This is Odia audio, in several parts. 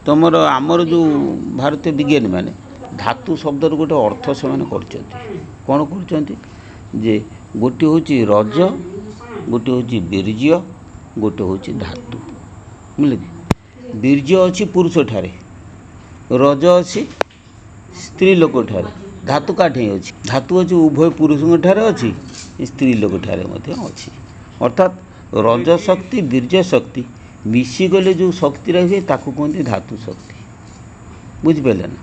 तुमर आमर जो भारतीय विज्ञानी मैंने धातु शब्दर गोटे अर्थ से कौन कर गोटे हूँ रज गोटे हूँ बीर्य गोटे हूँ धातु बुझे कि बीर्य अच्छी पुरुष ठारे रज अच्छी स्त्री लोक ठारे धातु काठे अच्छी धातु अच्छी उभय पुरुष ठारे अच्छी स्त्री लोक ठारे अच्छी अर्थात रज शक्ति बीर्य शक्ति मिशीगले जो शक्ति रही ताकू कहते धातु शक्ति बुझिपारे ना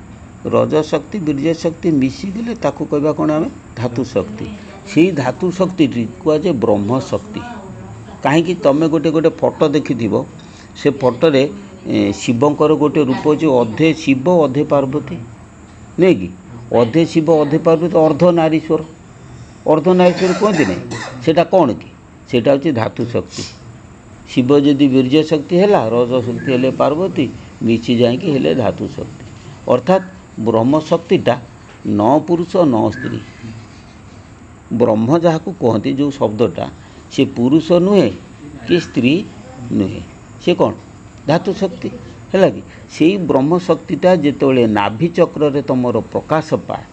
रज शक्ति बीर्य शक्ति मिशीगले ताकू कहवा कौन आम धातु शक्ति से धातु शक्ति कहुए ब्रह्म शक्ति कहीं तुम गोटे गोटे फोटो देखि से फोटो शिवंकर गोटे रूप अच्छे अधे शिव अधे पार्वती नहीं कि अधे शिव अधे पार्वती अर्धनारीश्वर कहते नहीं सेटा कौन कि सेटा हूँ धातु शक्ति शिव जदि वीर्य शक्ति है रज शक्ति हेले पार्वती मिशी जाकि हेले धातु शक्ति अर्थात ब्रह्म शक्तिटा न पुरुष न स्त्री ब्रह्म जहाँ को कहते जो शब्दटा से पुरुष नुहे कि स्त्री नुहे से कौन धातु शक्ति है कि से ब्रह्म शक्तिटा जिते नाभि चक्र तुम प्रकाश पाए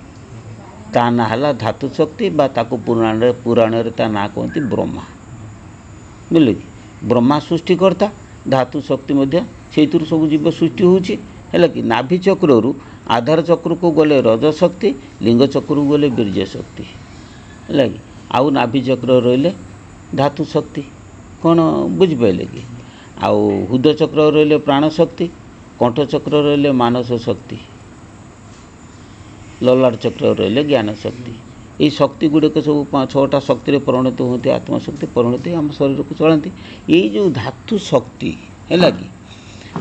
ता ना है धातु शक्ति बा ताको पुराण ता ना कहते ब्रह्मा बुझे कि ब्रह्मा सृष्टिकर्ता धातु शक्ति से सब जीव सृष्टि होगा कि नाभि चक्र आधार चक्र को गले रज शक्ति लिंग चक्र को गले बीर्य शक्ति है कि आउ नाभि चक्र रहिले धातु शक्ति कौन बुझिपारे कि आउ हृदय चक्र रहिले प्राण शक्ति कंठ चक्र रहिले मानस शक्ति ललाट चक्र रहिले ज्ञान शक्ति ये शक्ति गुड़िक सब 6टा शक्ति परिणत होती आत्मशक्ति परिणत आम शरीर को चलाती ये जो धातु शक्ति है कि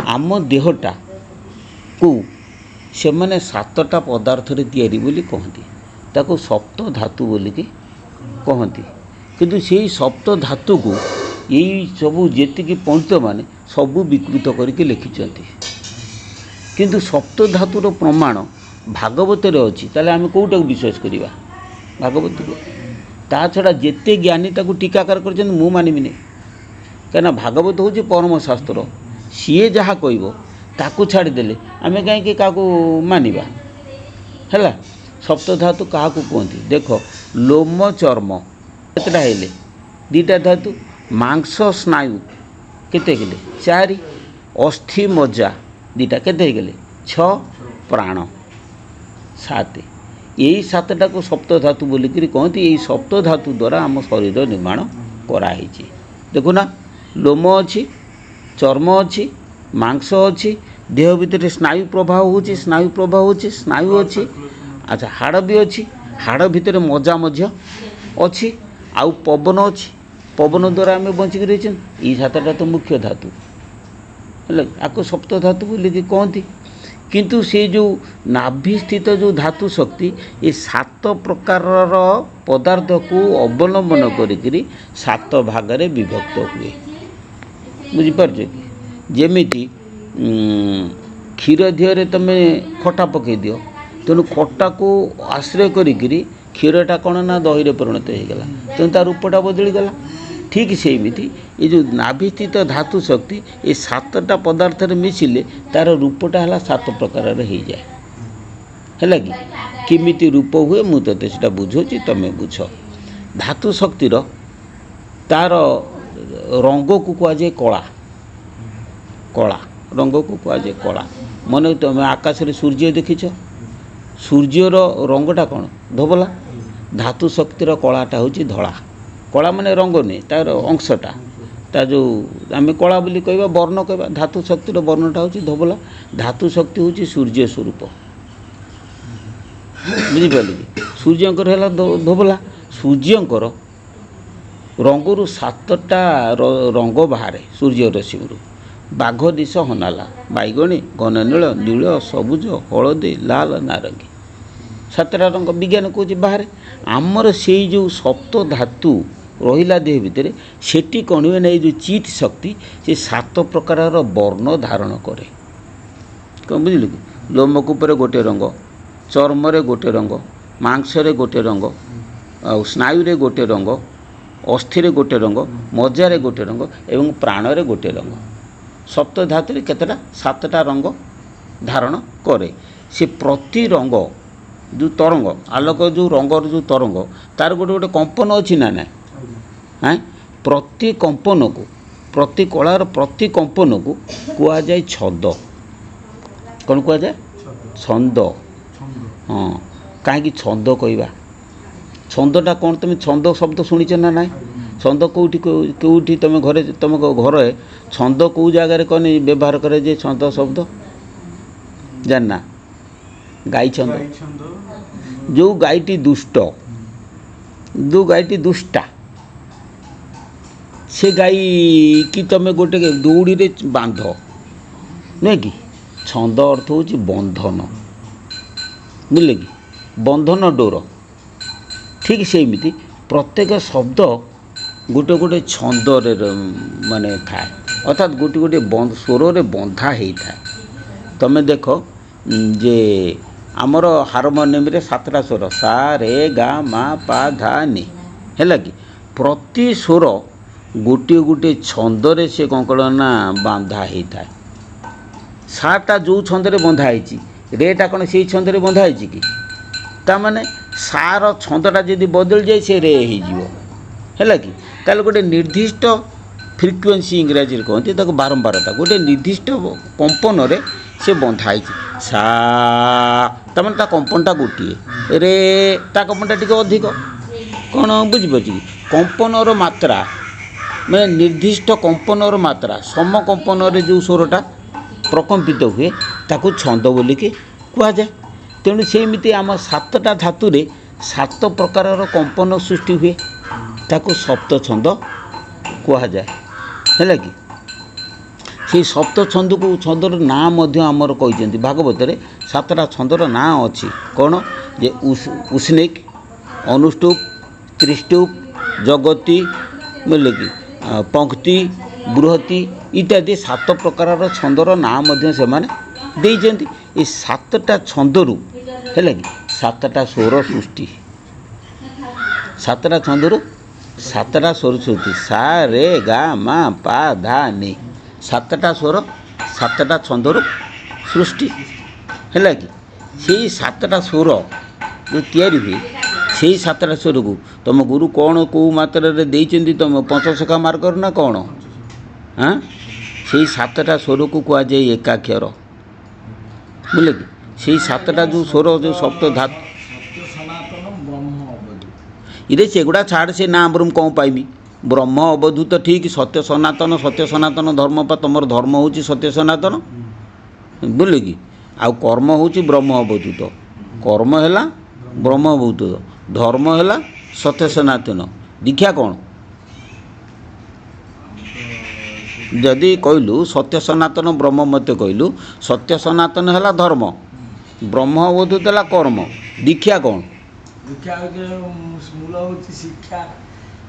आम देहटा को से मैंने 7टा पदार्थ तैयारी बोली कहती ताको सप्त धातु बोली कहती किंतु से सप्त धातु को यही सबू जी पंडित मैंने सबू विकृत करके लिखिं किंतु सप्त धातुर प्रमाण भागवत अच्छी ताले आम कौटा विश्वास करवा भागवत को ता छड़ा जिते ज्ञानी ताकू टीकाकार कर मु मानबी नहीं कहीं भागवत हूँ परम शास्त्र सीए जहाँ कह ताकू छाड़देले आम कहीं क्या मानवा है सप्त धातु क्या कहती देख लोम चर्म केतटा हेले 2टा धातु मांस स्नायु केते गले 4 अस्थि मज्जा 2टा केते गले 6 प्राण 7 यही 7टा को सप्त धातु बोलिक कहती यही सप्त धातु द्वारा आम शरीर निर्माण कराई देखुना लोम अच्छी चर्म अच्छी मांस अच्छी देह भितर स्नायु प्रभाव होची स्नायु अच्छी अच्छा हाड़ भी अच्छी हाड़ भितर मजा अच्छी आउ पवन अच्छी पवन द्वारा आम बचिक रही ये 7टा तो मुख्य धातु है आपको सप्त धातु बोलिक कहती किंतु से जो नाभि स्थित जो धातु शक्ति ये 7 प्रकार पदार्थ को अवलंबन करी 7 भागरे विभक्त हुए बुझीपार कि जेमिति क्षीर दिहरे तुम खटा पकई दियो तेणु खटा को आश्रय करी क्षीरटा कौन ना दही रे परिणत होगा तेणु तार रूपटा बदलीगला ठीक सेमती ये जो नाभि स्थित धातु शक्ति ये 7टा पदार्थ मिसिले तार रूपटा है 7 प्रकार हो जाए है कि किमिति रूप हुए मुझे से बुझे तुम्हें बुझ धातु शक्तिर तार रंग को कहुए कला कला रंग को कहुए कला मन तुम आकाश में सूर्य देखिछ सूर्यर रंगटा कौन धोबला धातु शक्तिर कलाटा हूँ धला कला माने रंग नहीं तार अंशटा ता जो आम कला बोली कहवा वर्ण कहवा धातु शक्तिर वर्णटा हूँ धोबला धातु शक्ति हूँ सूर्य स्वरूप बुझिपारे कि सूर्यंकर है धोबला सूर्यंकर रंगरू 7टा रंग बाहर सूर्य रश्मि बाघ दिश हनाला बैगणी घन नील नील सबुज हलदी लाल नारंगी 7टा रंग विज्ञान कौच बाहर आमर से जो सप्त धातु रहिला देह भितर सेठी कौन हुए ना जो चित शक्ति से 7 प्रकार वर्ण धारण करे कौन बुझल कि लोमकूपर गोटे रंग चर्म गोटे रंग मांस गोटे रंग आ स्नायु गोटे रंग अस्थि गोटे रंग मज्जा गोटे रंग एवं प्राण गोटे रंग सप्त धातु केतटा 7टा रंग ଧାରଣ କରେ। ସେ ପ୍ରତି ରଙ୍ଗ ଯେଉଁ ତରଙ୍ଗ ଆଲୋକ ଯେଉଁ ରଙ୍ଗର ଯେଉଁ ତରଙ୍ଗ ତାର ଗୋଟେ ଗୋଟେ କମ୍ପନ ଅଛି ନା ନାହିଁ? ପ୍ରତି କମ୍ପନକୁ ପ୍ରତି କଳାର ପ୍ରତି କମ୍ପନକୁ କୁହାଯାଏ ଛନ୍ଦ। କ'ଣ କୁହାଯାଏ? ଛନ୍ଦ। ହଁ, କାହିଁକି ଛନ୍ଦ କହିବା? ଛନ୍ଦଟା କ'ଣ? ତୁମେ ଛନ୍ଦ ଶବ୍ଦ ଶୁଣିଛ ନା ନାହିଁ? ଛନ୍ଦ କେଉଁଠି ତୁମେ ଘରେ ତୁମ ଘରେ ଛନ୍ଦ କେଉଁ ଜାଗାରେ କ'ଣ ବ୍ୟବହାର କରାଯାଏ? ଛନ୍ଦ ଶବ୍ଦ ଜାଣିନା? ଗାଈ ଛନ୍ଦ। ଯେଉଁ ଗାଈଟି ଦୁଷ୍ଟ, ଯେଉଁ ଗାଈଟି ଦୁଷ୍ଟା, ସେ ଗାଈ କି ତୁମେ ଗୋଟେ ଦୌଡ଼ିରେ ବାନ୍ଧ, ନୁହେଁ କି? ଛନ୍ଦ ଅର୍ଥ ହେଉଛି ବନ୍ଧନ, ବୁଝିଲେ କି? ବନ୍ଧନ ଡୋର। ଠିକ୍ ସେମିତି ପ୍ରତ୍ୟେକ ଶବ୍ଦ ଗୋଟେ ଗୋଟେ ଛନ୍ଦରେ ମାନେ ଥାଏ, ଅର୍ଥାତ୍ ଗୋଟେ ଗୋଟେ ସ୍ୱରରେ ବନ୍ଧା ହେଇଥାଏ। ତୁମେ ଦେଖ ଯେ ଆମର ହାରମୋନିୟମରେ 7ଟା ସ୍ୱର ସା ରେ ଗା ମା ପା ଧା ନି, ହେଲା କି? ପ୍ରତି ସ୍ୱର ଗୋଟିଏ ଗୋଟିଏ ଛନ୍ଦରେ ସେ କ'ଣ କର ନା ବାନ୍ଧା ହେଇଥାଏ। ସାଟା ଯେଉଁ ଛନ୍ଦରେ ବନ୍ଧା ହେଇଛି, ରେଟା କ'ଣ ସେଇ ଛନ୍ଦରେ ବନ୍ଧା ହେଇଛି କି? ତାମାନେ ସାର ଛନ୍ଦଟା ଯଦି ବଦଳି ଯାଏ ସେ ରେ ହେଇଯିବ, ହେଲା କି? ତାହେଲେ ଗୋଟେ ନିର୍ଦ୍ଦିଷ୍ଟ ଫ୍ରିକ୍ୱେନ୍ସି ଇଂରାଜୀରେ କହନ୍ତି ତାକୁ ବାରମ୍ବାରତା, ଗୋଟେ ନିର୍ଦ୍ଦିଷ୍ଟ କମ୍ପନରେ ସେ ବନ୍ଧା ହେଇଛି। ସା ତାମାନେ ତା କମ୍ପନଟା ଗୋଟିଏ, ରେ ତା କମ୍ପନଟା ଟିକେ ଅଧିକ। କ'ଣ ବୁଝିପାରୁଛି କି? କମ୍ପନର ମାତ୍ରା ମାନେ ନିର୍ଦ୍ଦିଷ୍ଟ କମ୍ପନର ମାତ୍ରା ସମ କମ୍ପନରେ ଯେଉଁ ସ୍ୱରଟା ପ୍ରକମ୍ପିତ ହୁଏ ତାକୁ ଛନ୍ଦ ବୋଲିକି କୁହାଯାଏ। ତେଣୁ ସେମିତି ଆମ 7ଟା ଧାତୁରେ 7 ପ୍ରକାରର କମ୍ପନ ସୃଷ୍ଟି ହୁଏ, ତାକୁ ସପ୍ତ ଛନ୍ଦ କୁହାଯାଏ, ହେଲା କି? ସେଇ ସପ୍ତ ଛନ୍ଦକୁ ଛନ୍ଦର ନାଁ ମଧ୍ୟ ଆମର କହିଛନ୍ତି ଭାଗବତରେ। 7ଟା ଛନ୍ଦର ନାଁ ଅଛି। କ'ଣ? ଯେ ଉଷ୍ଣିକ, ଅନୁଷ୍ଠୁପ, ତ୍ରିଷ୍ଠୁପ, ଜଗତି, ବୁଝିଲେ କି? ପଙ୍କ୍ତି, ବୃହତି ଇତ୍ୟାଦି 7 ପ୍ରକାରର ଛନ୍ଦର ନାଁ ମଧ୍ୟ ସେମାନେ ଦେଇଛନ୍ତି। ଏ 7ଟା ଛନ୍ଦରୁ, ହେଲା କି, 7ଟା ସ୍ୱର ସୃଷ୍ଟି। 7ଟା ଛନ୍ଦରୁ 7ଟା ସ୍ୱର ସୃଷ୍ଟି। ସା ରେ ଗା ମା ପା ଧା ନି, 7ଟା ସ୍ୱର 7ଟା ଛନ୍ଦରୁ ସୃଷ୍ଟି, ହେଲା କି? ସେଇ 7ଟା ସ୍ୱର ଯେଉଁ ତିଆରି ହୁଏ, ସେଇ 7ଟା ସ୍ୱରକୁ ତୁମ ଗୁରୁ କ'ଣ କେଉଁ ମାତ୍ରାରେ ଦେଇଛନ୍ତି? ତୁମ ପଞ୍ଚସଖା ମାର୍ଗର ନା କ'ଣ? ସେଇ 7ଟା ସ୍ୱରକୁ କୁହାଯାଏ ଏକାକ୍ଷର, ବୁଝିଲେ କି? ସେଇ 7ଟା ଯେଉଁ ସ୍ୱର ଯେଉଁ ସପ୍ତ ଧାତୁ ଇରେ ସେଗୁଡ଼ା ଛାଡ଼, ସେ ନାଁ ଆମର ମୁଁ କ'ଣ ପାଇବି? ବ୍ରହ୍ମ ଅବଧୂତ, ଠିକ୍। ସତ୍ୟ ସନାତନ, ସତ୍ୟ ସନାତନ ଧର୍ମ ପା ତୁମର ଧର୍ମ ହେଉଛି ସତ୍ୟ ସନାତନ, ବୁଝିଲେ କି? ଆଉ କର୍ମ ହେଉଛି ବ୍ରହ୍ମ ଅବଧୂତ। କର୍ମ ହେଲା ବ୍ରହ୍ମ ଅବଧୂତ, ଧର୍ମ ହେଲା ସତ୍ୟ ସନାତନ। ଦୀକ୍ଷା କ'ଣ? ଯଦି କହିଲୁ ସତ୍ୟ ସନାତନ ବ୍ରହ୍ମ ମତେ କହିଲୁ, ସତ୍ୟ ସନାତନ ହେଲା ଧର୍ମ, ବ୍ରହ୍ମ ଅବଧୂତ ହେଲା କର୍ମ। ଦୀକ୍ଷା କ'ଣ?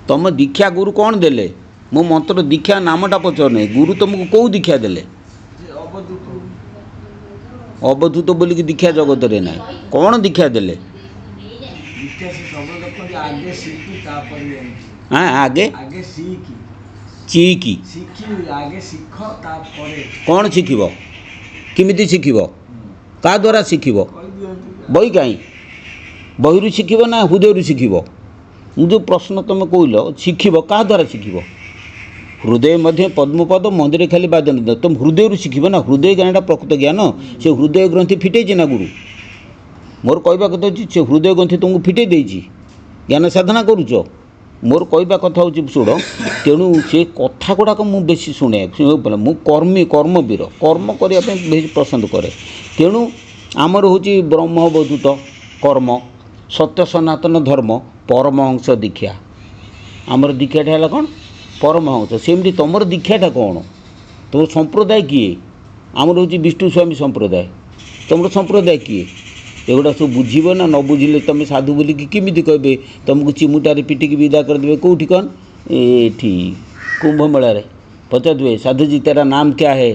ତମ ଦୀକ୍ଷା ଗୁରୁ କ'ଣ ଦେଲେ? ମୁଁ ମନ୍ତ୍ର ଦୀକ୍ଷା ନାମଟା ପଚାରୁନି, ଗୁରୁ ତୁମକୁ କେଉଁ ଦୀକ୍ଷା ଦେଲେ? ଅବଧୂତ ବୋଲିକି ଦୀକ୍ଷା ଜଗତରେ ନାହିଁ। କ'ଣ ଦୀକ୍ଷା ଦେଲେ? ଆଗେ ଚିକି କ'ଣ ଶିଖିବ? କେମିତି ଶିଖିବ? କାହା ଦ୍ୱାରା ଶିଖିବ? ବହି କାହିଁ? ବହିରୁ ଶିଖିବ ନା ହୃଦୟରୁ ଶିଖିବ? ମୁଁ ଯେଉଁ ପ୍ରଶ୍ନ ତୁମେ କହିଲ ଶିଖିବ କାହା ଦ୍ୱାରା ଶିଖିବ? ହୃଦୟ ମଧ୍ୟ ପଦ୍ମପଦ ମନ୍ଦିରେ ଖାଲି ବାଦନ, ତୁମ ହୃଦୟରୁ ଶିଖିବ ନା। ହୃଦୟ ଜ୍ଞାନଟା ପ୍ରକୃତ ଜ୍ଞାନ। ସେ ହୃଦୟ ଗ୍ରନ୍ଥି ଫିଟେଇଛି ନା ଗୁରୁ? ମୋର କହିବା କଥା ହେଉଛି ସେ ହୃଦୟ ଗ୍ରନ୍ଥି ତୁମକୁ ଫିଟେଇ ଦେଇଛି, ଜ୍ଞାନ ସାଧନା କରୁଛ। ମୋର କହିବା କଥା ହେଉଛି ଶୁଣ, ତେଣୁ ସେ କଥା ଗୁଡ଼ାକ ମୁଁ ବେଶୀ ଶୁଣେ। ମୁଁ କର୍ମବୀର, କର୍ମ କରିବା ପାଇଁ ବେଶୀ ପସନ୍ଦ କରେ। ତେଣୁ ଆମର ହେଉଛି ବ୍ରହ୍ମ ଅବଧୂତ କର୍ମ, ସତ୍ୟ ସନାତନ ଧର୍ମ, ପରମହଂସ ଦୀକ୍ଷା। ଆମର ଦୀକ୍ଷାଟା ହେଲା କ'ଣ? ପରମହଂସ। ସେମିତି ତୁମର ଦୀକ୍ଷାଟା କ'ଣ? ତୁମ ସମ୍ପ୍ରଦାୟ କିଏ? ଆମର ହେଉଛି ବିଷ୍ଣୁ ସ୍ୱାମୀ ସମ୍ପ୍ରଦାୟ। ତୁମର ସମ୍ପ୍ରଦାୟ କିଏ? ଏଗୁଡ଼ା ସବୁ ବୁଝିବ ନା। ନ ବୁଝିଲେ ତୁମେ ସାଧୁ ବୋଲିକି କେମିତି କହିବେ? ତୁମକୁ ଚିମୁଟାରେ ପିଟିକି ବିଦା କରିଦେବେ। କେଉଁଠି କ'ଣ? ଏଠି କୁମ୍ଭ ମେଳାରେ ପଚାରିବେ, ସାଧୁଜୀ ତେରା ନାମ କ୍ୟା ହେ,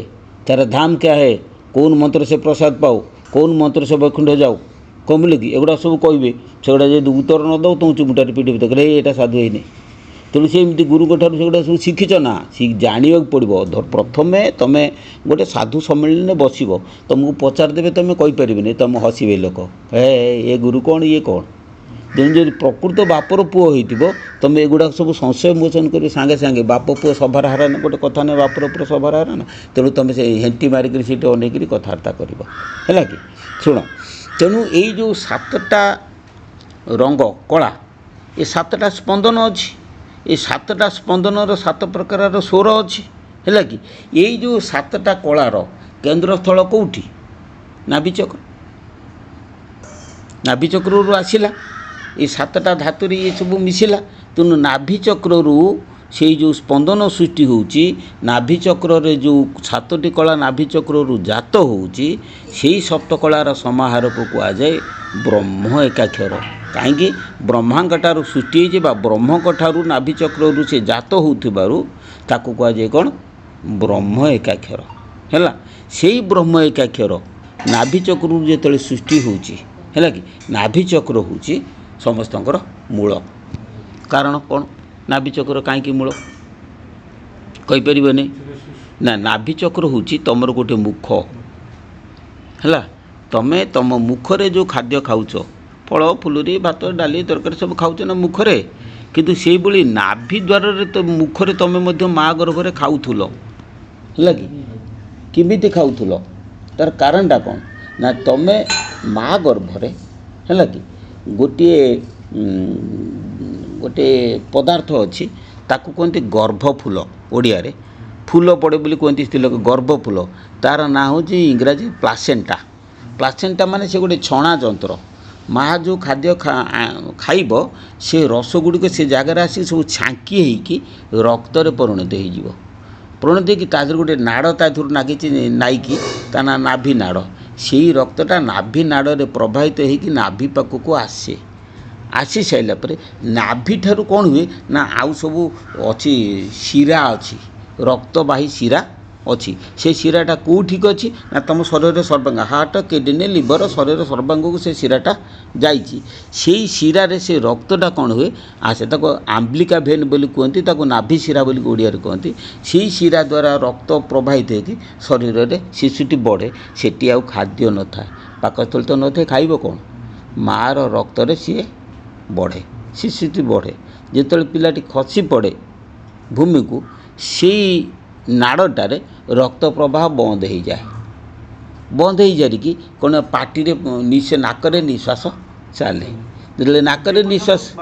ତେରା ଧାମ କ୍ୟା ହେ, କେଉଁ ମନ୍ତ୍ର ସେ ପ୍ରସାଦ ପାଉ, କେଉଁ ମନ୍ତ୍ର ସେ ବୈକୁଣ୍ଠ ଯାଉ, କ'ଣ ବୁଲେ କି? ଏଗୁଡ଼ା ସବୁ କହିବେ। ସେଗୁଡ଼ା ଯଦି ଉତ୍ତର ନ ଦେଉ ତୁମ ଚିମୁଟାରେ ପିଟିବେ, ତ କହିଲେ ଏଇଟା ସାଧୁ ହେଇନି। तेणु से एमती गुरु ठार से सब शिखिच ना जाना पड़ो प्रथमे तुम गोटे साधु सम्मेलन बस तुमको पचारदे तुम कहीपर तुम हसबे लोक ए गुरु कौन ये कौन तेणु जो प्रकृत बापर पुओ हो तुम एगुड़ा सब संशय मोचन कर सांगे सांगे बाप पुओ सभार हाराना गोटे कथा ना बापर पुओ सभार हाराना तेणु तुम से हेंटी मारिक सीट अनेक कथबार्ता कर कि शुण तेणु यही जो सातटा रंग कला ये सातटा स्पंदन अच्छी ये सातटा स्पंदनर सात प्रकार स्वर अच्छी है कि यही जो सातटा कलार केन्द्रस्थल कौटी नाभिचक्र नाभिचक्र आसला ये सातटा धातु ये सब मिसिला तेणु नाभिचक्र से जो स्पंदन सृष्टि होची नाभिचक्र जो सातटी कला नाभिचक्र जात होची सेही सप्तकलार समाहार को कहुए ब्रह्म एकाक्षर कहीं ब्रह्मांगठार सृष्टि होती ब्रह्मठार नाभिचक्र से जात होथिबारु ताकू कहुए कौन ब्रह्म एकाक्षर है से ब्रह्म एकाक्षर नाभिचक्र जो सृष्टि होची है कि नाभिचक्र होची समस्तंकर मूल कारण कौन नाभिचक्र कहीं मूल कहीपर ना नाभिचक्र होची तुमर गोटे मुख है तमें तुम मुखरे जो खाद्य खाऊच फल फुलुरी भात डाली तरकारी सब खाऊच ना मुखरे किंतु से भली नाभि द्वार तो मुखरे तुम माँ गर्भरे खाऊल है कि किमिति खाऊल तार कारणटा कौन ना तुम माँ गर्भरे है कि गोटे गोटे पदार्थ अच्छी ताकू कहते गर्भफुल ओडिया रे फूल पड़े बोली कहते स्त्री लोक गर्भफुल तार ना हूँ इंग्राजी प्लासेंटा प्लासेंटा माने से गोटे छणा जंत्र माँ जो खाद्य खाइब से रस गुड़िक से जगार आसिक सब छांकी होगी रक्तरे परिणत हो परिणत होगी तादर गोटे नाड़ तादर नागी नाइकी ता ना नाभि नाड़ से रक्तटा नाभि नाड़ प्रवाहित होगी नाभि पाखक आसे आसी सारा पर नाभि ठारू कौन हुए ना आउ सब अच्छी शिरा अच्छी रक्तवाही शिरा अच्छी से शिराटा कौटिक अच्छी ना तुम शरीर सर्वांग हार्ट किडनी लिवर शरीर सर्वांग को से शिराटा जाइए से शिरारे से रक्तटा कौन हुए आसे ताको आम्बलिका भेन बोली कहती ताको नाभि शिरा बोली ओडिया कहती से शिरा द्वारा रक्त प्रवाहित होगी शरीर में शिशुटी बढ़े सेठी आउ खाद्य न था पाकस्थल तो न थे खाइब कौन मार रक्तरे सी बढ़े शिशुटी बढ़े जिते पिलाटी खसी पड़े भूमि को से नाड़टारे रक्त प्रवाह बंद हो जाए बंद हो जाए कौन पार्टी निश्वास नाकरे निश्वास चले जो नाकरे निश्वास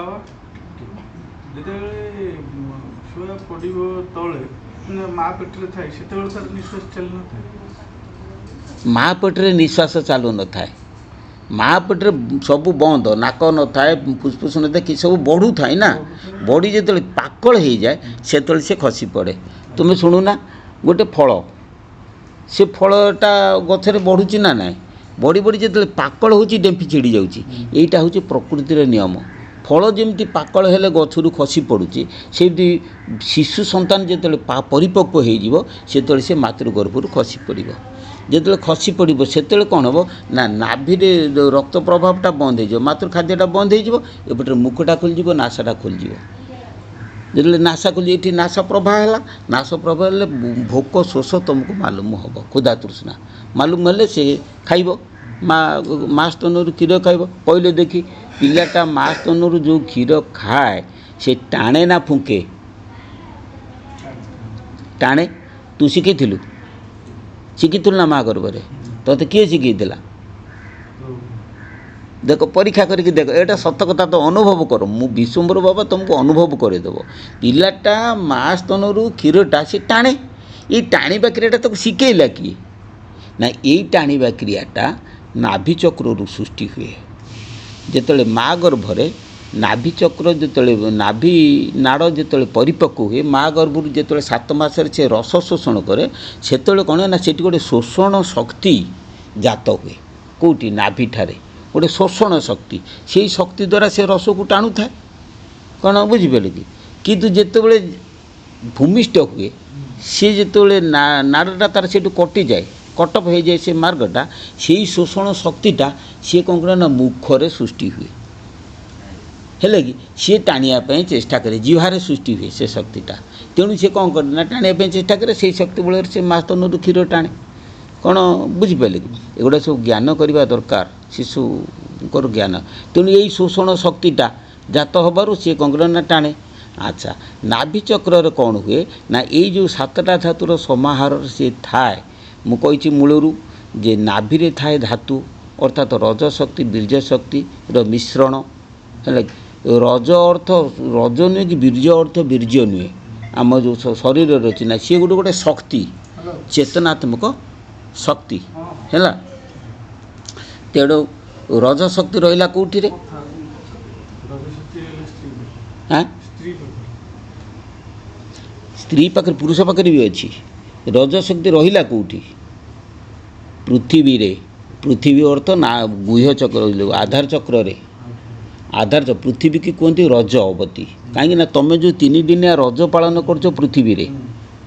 माँ पेट्रे निश्वास चालू न थाए माँ पेट्रे सब बंद नाक न थाए फुसफुस न था कि सब बढ़ू थाए ना बड़ी जो पाकल हो जाए से खसी पड़े तुम्हें शुणुना गोटे फल से फलटा गछरे बढ़ुची ना ना बड़ी बड़ी जो पाकल हो डेम्फी छिड़ी जाटा हूँ प्रकृतिर नियम फल जमी पाकल हेले गछरू खसी पड़ुची से शिशु संतान जो परिपक्व हो से मातृगर्भर खसी पड़ जो खसी पड़ से कौन हम ना नाभि रक्त प्रभावटा बंद हो मातृ खाद्यटा बंद होपटे मुखटा खोलि नासाटा खोलि जो नासा खोली ये नासा प्रवाह है नासा प्रवाह हेल्ले भोक शोष तुमको मालूम हम क्षुधा तृष्णा मालूम हेल्ले से खाइब माँ स्तन क्षीर खाइब पहले देखी पिलाटा माँ स्तन जो क्षीर खाए से टाणे ना फुंके टाणे तू शिखी ना माँ गर्भरे तोते किए शिखा देख परीक्षा करके देख एटा सत कथा तो अनुभव कर मु विश्वम्बर बाबा तुमको अनुभव करदेव पिलाटा माँ स्तन क्षीरटा से टाणे ये टाणीबा क्रियाटा तो शिखेला किए ना ये टाणीबा क्रियाटा नाभिचक्र सृष्टि हुए जिते माँ गर्भरे नाभिचक्र जो नाभि नाड़ जो परिपक्व हुए माँ गर्भर जो 7 मासरे से रस शोषण करे से कौन ना से गोटे शोषण शक्ति जात हुए कौटी नाभि ठारे गोटे शोषण शक्ति से शक्ति द्वारा से रस को टाणु था कौन बुझिपारे कि किंतु जिते भूमिष्ठ हुए सी जो नाड़टा तार से कटि जाए कटअप हो जाए से मार्गटा से शोषण शक्तिटा सी कौन करे ना मुखरे सृष्टि हुए ହେଲେ କି ସିଏ ଟାଣିବା ପାଇଁ ଚେଷ୍ଟା କରେ, ଜିହ୍ୱାରେ ସୃଷ୍ଟି ହୁଏ ସେ ଶକ୍ତିଟା। ତେଣୁ ସିଏ କ'ଣ କରେ ନା ଟାଣିବା ପାଇଁ ଚେଷ୍ଟା କରେ, ସେଇ ଶକ୍ତି ବଳରେ ସେ ମା ସ୍ତନରୁ କ୍ଷୀର ଟାଣେ। କ'ଣ ବୁଝିପାରିଲେ କି? ଏଗୁଡ଼ା ସବୁ ଜ୍ଞାନ କରିବା ଦରକାର ଶିଶୁଙ୍କର ଜ୍ଞାନ। ତେଣୁ ଏଇ ଶୋଷଣ ଶକ୍ତିଟା ଜାତ ହେବାରୁ ସିଏ କ'ଣ କରେ ନା ଟାଣେ। ଆଚ୍ଛା, ନାଭି ଚକ୍ରରେ କ'ଣ ହୁଏ ନା ଏଇ ଯେଉଁ 7ଟା ଧାତୁର ସମାହାରରେ ସିଏ ଥାଏ। ମୁଁ କହିଛି ମୂଳରୁ ଯେ ନାଭିରେ ଥାଏ ଧାତୁ ଅର୍ଥାତ୍ ରଜ ଶକ୍ତି ବୀର୍ଯ୍ୟ ଶକ୍ତିର ମିଶ୍ରଣ। ହେଲା କି ରଜ ଅର୍ଥ ରଜ ନୁହେଁ କି ବୀର୍ଯ୍ୟ ଅର୍ଥ ବୀର୍ଯ୍ୟ ନୁହେଁ। ଆମ ଯେଉଁ ଶରୀରରେ ଅଛି ନା ସିଏ ଗୋଟେ ଶକ୍ତି, ଚେତନାତ୍ମକ ଶକ୍ତି ହେଲା। ତେଣୁ ରଜ ଶକ୍ତି ରହିଲା କେଉଁଠିରେ? ସ୍ତ୍ରୀ ପାଖରେ, ପୁରୁଷ ପାଖରେ ବି ଅଛି। ରଜ ଶକ୍ତି ରହିଲା କେଉଁଠି? ପୃଥିବୀରେ। ପୃଥିବୀ ଅର୍ଥ ନା ଗୁହ୍ୟ ଚକ୍ର, ଆଧାର ଚକ୍ରରେ। ଆଧାର ପୃଥିବୀ କି କୁହନ୍ତି ରଜ ଅବତୀ। କାହିଁକି ନା ତୁମେ ଯେଉଁ 3 ଦିନିଆ ରଜ ପାଳନ କରୁଛ ପୃଥିବୀରେ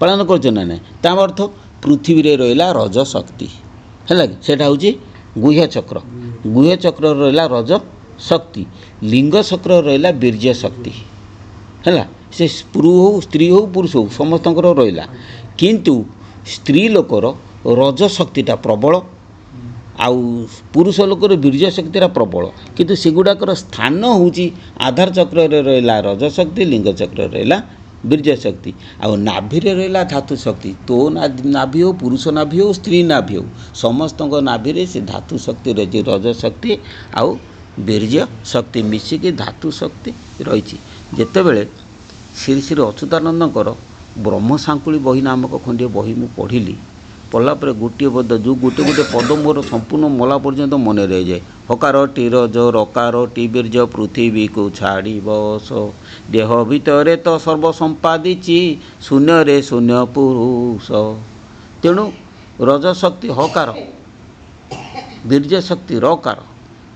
ପାଳନ କରୁଛ ନା ନାହିଁ, ତା ଅର୍ଥ ପୃଥିବୀରେ ରହିଲା ରଜ ଶକ୍ତି ହେଲା କି। ସେଇଟା ହେଉଛି ଗୁହ୍ୟ ଚକ୍ର। ଗୁହ୍ୟ ଚକ୍ରରେ ରହିଲା ରଜ ଶକ୍ତି, ଲିଙ୍ଗ ଚକ୍ରରେ ରହିଲା ବୀର୍ଯ୍ୟ ଶକ୍ତି ହେଲା। ସେ ସ୍ତ୍ରୀ ହେଉ ପୁରୁଷ ହେଉ ସମସ୍ତଙ୍କର ରହିଲା। କିନ୍ତୁ ସ୍ତ୍ରୀ ଲୋକର ରଜ ଶକ୍ତିଟା ପ୍ରବଳ, ଆଉ ପୁରୁଷ ଲୋକର ବୀର୍ଯ୍ୟ ଶକ୍ତିଟା ପ୍ରବଳ। କିନ୍ତୁ ସେଗୁଡ଼ାକର ସ୍ଥାନ ହେଉଛି ଆଧାର ଚକ୍ରରେ ରହିଲା ରଜ ଶକ୍ତି, ଲିଙ୍ଗ ଚକ୍ରରେ ରହିଲା ବୀର୍ଯ୍ୟ ଶକ୍ତି, ଆଉ ନାଭିରେ ରହିଲା ଧାତୁ ଶକ୍ତି। ତୋ ନାଭି ହେଉ, ପୁରୁଷ ନାଭି ହେଉ, ସ୍ତ୍ରୀ ନାଭି ହେଉ, ସମସ୍ତଙ୍କ ନାଭିରେ ସେ ଧାତୁ ଶକ୍ତି ରହିଛି। ରଜ ଶକ୍ତି ଆଉ ବୀର୍ଯ୍ୟ ଶକ୍ତି ମିଶିକି ଧାତୁ ଶକ୍ତି ରହିଛି। ଯେତେବେଳେ ଶ୍ରୀ ଶ୍ରୀ ଅଚ୍ୟୁତାନନ୍ଦଙ୍କର ବ୍ରହ୍ମଶାଙ୍କୁଳି ବହି ନାମକ ଖଣ୍ଡିଏ ବହି ମୁଁ ପଢ଼ିଲି, ପଢ଼ିଲା ପରେ ଗୋଟିଏ ପଦ, ଯେଉଁ ଗୋଟେ ପଦ ମୋର ସମ୍ପୂର୍ଣ୍ଣ ମଲା ପର୍ଯ୍ୟନ୍ତ ମନେ ରହିଯାଏ। ହକାର ଟି ରଜ, ରକାର ଟି ବୀର୍ଯ୍ୟ, ପୃଥିବୀକୁ ଛାଡ଼ି ବସ, ଦେହ ଭିତରେ ତ ସର୍ବ ସମ୍ପାଦିଛି, ଶୂନ୍ୟରେ ଶୂନ୍ୟ ପୁରୁଷ। ତେଣୁ ରଜ ଶକ୍ତି ହକାର, ବୀର୍ଯ୍ୟ ଶକ୍ତି ରକାର,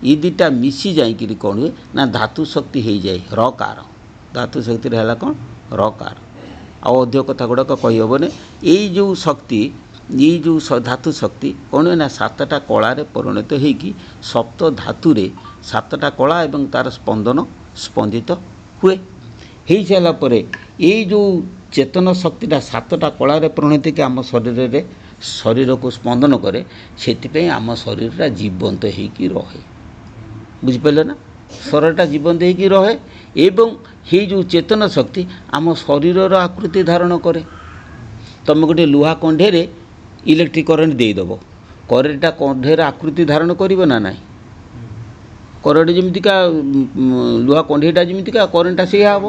ଏ ଦୁଇଟା ମିଶି ଯାଇକିରି କ'ଣ ହୁଏ ନା ଧାତୁ ଶକ୍ତି ହେଇଯାଏ ରକାର। ଧାତୁ ଶକ୍ତିରେ ହେଲା କ'ଣ ରକାର। ଆଉ ଅଧିକ କଥା ଗୁଡ଼ାକ କହିହେବନି। ଏଇ ଯେଉଁ ଶକ୍ତି, ଏଇ ଯେଉଁ ଧାତୁ ଶକ୍ତି କ'ଣ ହୁଏ ନା 7ଟା କଳାରେ ପରିଣତ ହେଇକି ସପ୍ତ ଧାତୁରେ 7ଟା କଳା ଏବଂ ତା'ର ସ୍ପନ୍ଦନ ସ୍ପନ୍ଦିତ ହୁଏ। ହେଇସାରିଲା ପରେ ଏଇ ଯେଉଁ ଚେତନ ଶକ୍ତିଟା 7ଟା କଳାରେ ପରିଣତ ହେଇକି ଆମ ଶରୀରକୁ ସ୍ପନ୍ଦନ କରେ। ସେଥିପାଇଁ ଆମ ଶରୀରଟା ଜୀବନ୍ତ ହେଇକି ରହେ। ବୁଝିପାରିଲେ ନା? ଶରୀରଟା ଜୀବନ୍ତ ହେଇକି ରହେ ଏବଂ ଏଇ ଯେଉଁ ଚେତନ ଶକ୍ତି ଆମ ଶରୀରର ଆକୃତି ଧାରଣ କରେ। ତୁମେ ଗୋଟେ ଲୁହା କଣ୍ଢେରେ ଇଲେକ୍ଟ୍ରିକ୍ କରେଣ୍ଟ ଦେଇଦେବ, କରେଣ୍ଟଟା କଣ୍ଢେର ଆକୃତି ଧାରଣ କରିବ ନା ନାହିଁ? କରେଣ୍ଟ ଯେମିତିକା, ଲୁହା କଣ୍ଢେଇଟା ଯେମିତିକା କରେଣ୍ଟଟା ସେଇଆ ହେବ।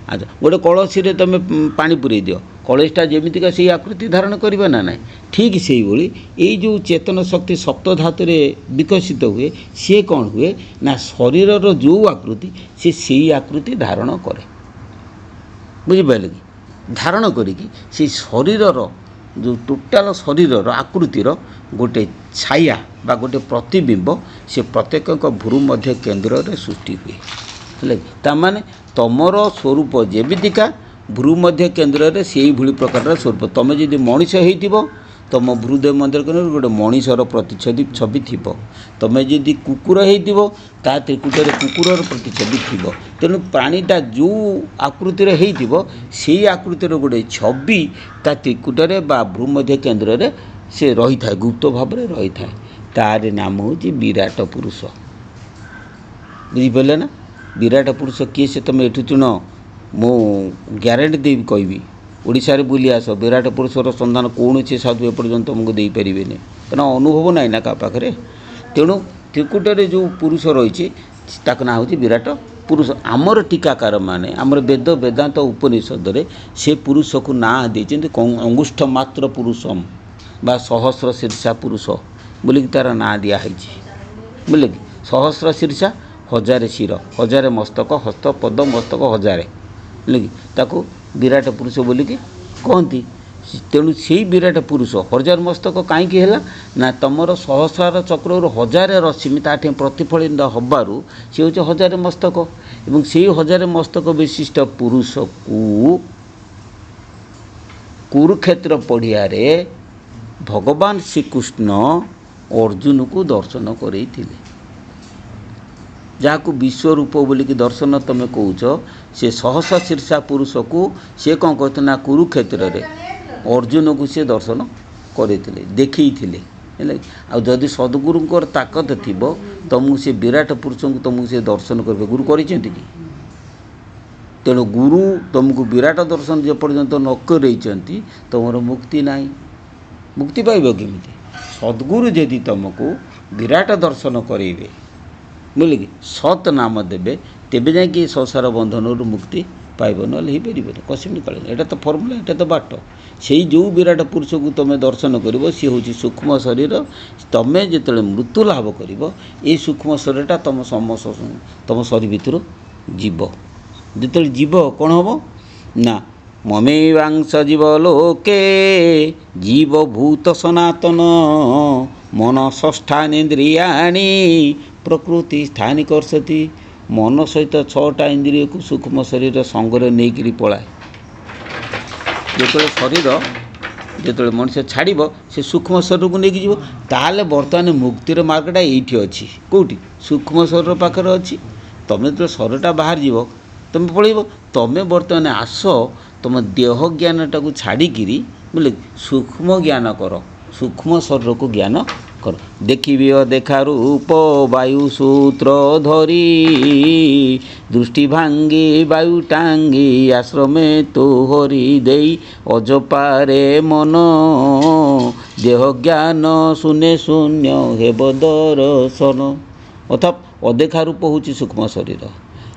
ଆଚ୍ଛା, ଗୋଟେ କଳସୀରେ ତୁମେ ପାଣି ପୁରେଇ ଦିଅ, କଳସୀଟା ଯେମିତିକା ସେଇ ଆକୃତି ଧାରଣ କରିବ ନା ନାହିଁ? ଠିକ୍ ସେଇଭଳି ଏଇ ଯେଉଁ ଚେତନ ଶକ୍ତି ସପ୍ତ ଧାତୁରେ ବିକଶିତ ହୁଏ, ସିଏ କ'ଣ ହୁଏ ନା ଶରୀରର ଯେଉଁ ଆକୃତି ସେ ସେଇ ଆକୃତି ଧାରଣ କରେ। ବୁଝିପାରିଲେ କି? ଧାରଣ କରିକି ସେଇ ଶରୀରର ଯେଉଁ ଟୋଟାଲ ଶରୀରର ଆକୃତିର ଗୋଟେ ଛାୟା ବା ଗୋଟେ ପ୍ରତିବିମ୍ବ ସେ ପ୍ରତ୍ୟେକଙ୍କ ଭ୍ରୁ ମଧ୍ୟ କେନ୍ଦ୍ରରେ ସୃଷ୍ଟି ହୁଏ। ହେଲେ ତାମାନେ ତମର ସ୍ୱରୂପ ଯେମିତିକା ଭ୍ରୁ ମଧ୍ୟ କେନ୍ଦ୍ରରେ ସେଇଭଳି ପ୍ରକାରର ସ୍ୱରୂପ। ତୁମେ ଯଦି ମଣିଷ ହେଇଥିବ, ତୁମ ଭ୍ରୁଦେହ ମନ୍ଦିର କେନ୍ଦ୍ରରେ ଗୋଟେ ମଣିଷର ପ୍ରତିଛବି ଥିବ। ତୁମେ ଯଦି କୁକୁର ହେଇଥିବ, ତା ତ୍ରିକୁଟରେ କୁକୁରର ପ୍ରତିଛବି ଥିବ। ତେଣୁ ପ୍ରାଣୀଟା ଯେଉଁ ଆକୃତିରେ ହେଇଥିବ ସେଇ ଆକୃତିର ଗୋଟେ ଛବି ତା ତ୍ରିକୁଟରେ ବା ଭ୍ରୁ ମଧ୍ୟ କେନ୍ଦ୍ରରେ ସେ ରହିଥାଏ, ଗୁପ୍ତ ଭାବରେ ରହିଥାଏ। ତାରି ନାମ ହେଉଛି ବିରାଟ ପୁରୁଷ। ବୁଝିପାରିଲେ ନା? ବିରାଟ ପୁରୁଷ କିଏ ସେ ତୁମେ ଏଠୁ ଚିହ୍ନ, ମୁଁ ଗ୍ୟାରେଣ୍ଟି ଦେଇ କହିବି। ଓଡ଼ିଶାରେ ବୁଲି ଆସ, ବିରାଟ ପୁରୁଷର ସନ୍ଧାନ କୌଣସି ସାଧୁ ଏପର୍ଯ୍ୟନ୍ତ ତୁମକୁ ଦେଇପାରିବେନି, କାରଣ ଅନୁଭବ ନାହିଁ ନା କାହା ପାଖରେ। ତେଣୁ ତ୍ରିକୁଟରେ ଯେଉଁ ପୁରୁଷ ରହିଛି ତାଙ୍କ ନାଁ ହେଉଛି ବିରାଟ ପୁରୁଷ। ଆମର ଟୀକାକାରମାନେ ଆମର ବେଦାନ୍ତ ଉପନିଷଦରେ ସେ ପୁରୁଷକୁ ନାଁ ଦେଇଛନ୍ତି ଅଙ୍ଗୁଷ୍ଠ ମାତ୍ର ପୁରୁଷମ ବା ସହସ୍ର ଶୀର୍ଷା ପୁରୁଷ ବୋଲିକି ତା'ର ନାଁ ଦିଆହେଇଛି। ବୁଝିଲେ କି? ସହସ୍ର ଶୀର୍ଷା 1000 ଶିର, 1000 ମସ୍ତକ, ହସ୍ତ ପଦ ମସ୍ତକ 1000, ବୁଝିଲେ କି? ତାକୁ ବିରାଟ ପୁରୁଷ ବୋଲିକି କହନ୍ତି। ତେଣୁ ସେଇ ବିରାଟ ପୁରୁଷ 1000 ମସ୍ତକ କାହିଁକି ହେଲା ନା ତମର ସହସ୍ରାର ଚକ୍ରରୁ 1000 ରଶ୍ମି ତାଠି ପ୍ରତିଫଳିତ ହେବାରୁ ସେ ହେଉଛି 1000 ମସ୍ତକ। ଏବଂ ସେଇ 1000 ମସ୍ତକ ବିଶିଷ୍ଟ ପୁରୁଷକୁ କୁରୁକ୍ଷେତ୍ର ପଡ଼ିଆରେ ଭଗବାନ ଶ୍ରୀକୃଷ୍ଣ ଅର୍ଜୁନକୁ ଦର୍ଶନ କରେଇଥିଲେ। ଯାହାକୁ ବିଶ୍ୱରୂପ ବୋଲିକି ଦର୍ଶନ ତୁମେ କହୁଛ, ସେ ସହସ ଶୀର୍ଷା ପୁରୁଷକୁ ସେ କ'ଣ କରୁଥିଲେ ନା କୁରୁକ୍ଷେତ୍ରରେ ଅର୍ଜୁନକୁ ସେ ଦର୍ଶନ କରିଥିଲେ, ଦେଖେଇଥିଲେ ହେଲା। ଆଉ ଯଦି ସଦ୍ଗୁରୁଙ୍କର ତାକତ ଥିବ ତୁମକୁ ସେ ବିରାଟ ପୁରୁଷଙ୍କୁ ତୁମକୁ ସେ ଦର୍ଶନ କରିବେ। ଗୁରୁ କରିଛନ୍ତି କି? ତେଣୁ ଗୁରୁ ତୁମକୁ ବିରାଟ ଦର୍ଶନ ଯେପର୍ଯ୍ୟନ୍ତ ନ କରେଇଛନ୍ତି ତୁମର ମୁକ୍ତି ନାହିଁ। ମୁକ୍ତି ପାଇବ କେମିତି? ସଦ୍ଗୁରୁ ଯଦି ତୁମକୁ ବିରାଟ ଦର୍ଶନ କରେଇବେ, ବୁଝିଲେ କି, ସତ୍ ନାମ ଦେବେ, ତେବେ ଯାଇକି ସଂସାର ବନ୍ଧନରୁ ମୁକ୍ତି ପାଇବ, ନହେଲେ ହେଇପାରିବନି। କସିମିନି କାଳେ ଏଇଟା ତ ଫର୍ମୁଲା, ଏଇଟା ତ ବାଟ। ସେଇ ଯେଉଁ ବିରାଟ ପୁରୁଷକୁ ତୁମେ ଦର୍ଶନ କରିବ ସିଏ ହେଉଛି ସୂକ୍ଷ୍ମ ଶରୀର। ତୁମେ ଯେତେବେଳେ ମୃତ୍ୟୁ ଲାଭ କରିବ ଏଇ ସୂକ୍ଷ୍ମ ଶରୀରଟା ତୁମ ଶରୀର ଭିତରୁ ଯିବ। ଯେତେବେଳେ ଯିବ କ'ଣ ହେବ ନା ମମେବାଂଶ ଜୀବ ଲୋକେ ଜୀବଭୂତ ସନାତନ ମନ ଷଷ୍ଠାନେନ୍ଦ୍ରିୟାଣି ପ୍ରକୃତି ସ୍ଥାନି କର୍ଷତି। ମନ ସହିତ 6ଟା ଇନ୍ଦ୍ରିୟକୁ ସୂକ୍ଷ୍ମ ଶରୀର ସଙ୍ଗରେ ନେଇକରି ପଳାଏ। ଯେତେବେଳେ ମଣିଷ ଛାଡ଼ିବ ସେ ସୂକ୍ଷ୍ମ ଶରୀରକୁ ନେଇକି ଯିବ। ତାହେଲେ ବର୍ତ୍ତମାନ ମୁକ୍ତିର ମାର୍ଗଟା ଏଇଠି ଅଛି। କେଉଁଠି? ସୂକ୍ଷ୍ମ ଶରୀର ପାଖରେ ଅଛି। ତୁମେ ଯେତେବେଳେ ଶରୀରଟା ବାହାରିଯିବ ତୁମେ ପଳେଇବ। ତୁମେ ବର୍ତ୍ତମାନ ଆସ ତୁମ ଦେହ ଜ୍ଞାନଟାକୁ ଛାଡ଼ିକିରି ବୁଝିଲେ ସୂକ୍ଷ୍ମ ଜ୍ଞାନ କର, ସୂକ୍ଷ୍ମ ଶରୀରକୁ ଜ୍ଞାନ କର। ଦେଖିବି ଅଦେଖା ରୂପ ବାୟୁ ସୂତ୍ର ଧରି ଦୃଷ୍ଟି ଭାଙ୍ଗି ବାୟୁ ଟାଙ୍ଗି ଆଶ୍ରମେ ତୋ ହରି ଦେଇ ଅଜପାରେ ମନ ଦେହ ଜ୍ଞାନ ଶୂନ୍ୟ ଶୂନ୍ୟ ହେବ ଦର୍ଶନ। ଅର୍ଥାତ୍ ଅଦେଖା ରୂପ ହେଉଛି ସୂକ୍ଷ୍ମ ଶରୀର,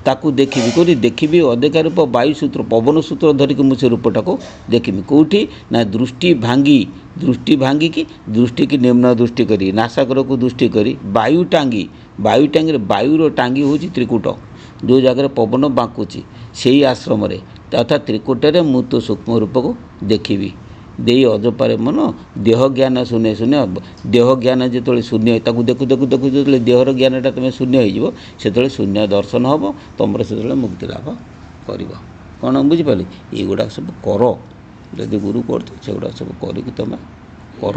ତାକୁ ଦେଖିବି। କେଉଁଠି ଦେଖିବି? ଅଦେଖା ରୂପ ବାୟୁ ସୂତ୍ର ପବନ ସୂତ୍ର ଧରିକି ମୁଁ ସେ ରୂପଟାକୁ ଦେଖିବି। କେଉଁଠି? ନା ଦୃଷ୍ଟି ଭାଙ୍ଗିକି ଦୃଷ୍ଟିକି ନିମ୍ନ ଦୃଷ୍ଟି କରି ନାସାଗ୍ରକୁ ଦୃଷ୍ଟି କରି ବାୟୁ ଟାଙ୍ଗିରେ ବାୟୁର ଟାଙ୍ଗି ହେଉଛି ତ୍ରିକୁଟ, ଯେଉଁ ଜାଗାରେ ପବନ ବାଙ୍କୁଛି ସେଇ ଆଶ୍ରମରେ ଅର୍ଥାତ୍ ତ୍ରିକୁଟରେ ମୁଁ ତ ସୂକ୍ଷ୍ମ ରୂପକୁ ଦେଖିବି। ଦେଇ ଅଜପାରେ ମନ ଦେହ ଜ୍ଞାନ ଶୂନ୍ୟ ଶୂନ୍ୟ। ଦେହ ଜ୍ଞାନ ଯେତେବେଳେ ଶୂନ୍ୟ ତାକୁ ଦେଖୁ ଯେତେବେଳେ ଦେହର ଜ୍ଞାନଟା ତୁମେ ଶୂନ୍ୟ ହେଇଯିବ ସେତେବେଳେ ଶୂନ୍ୟ ଦର୍ଶନ ହେବ, ତୁମର ସେତେବେଳେ ମୁକ୍ତି ଲାଭ କରିବ। କ'ଣ ବୁଝିପାରିଲେ? ଏଇଗୁଡ଼ାକ ସବୁ କର। ଯଦି ଗୁରୁ କରୁଛ ସେଗୁଡ଼ାକ ସବୁ କରିକି ତୁମେ କର।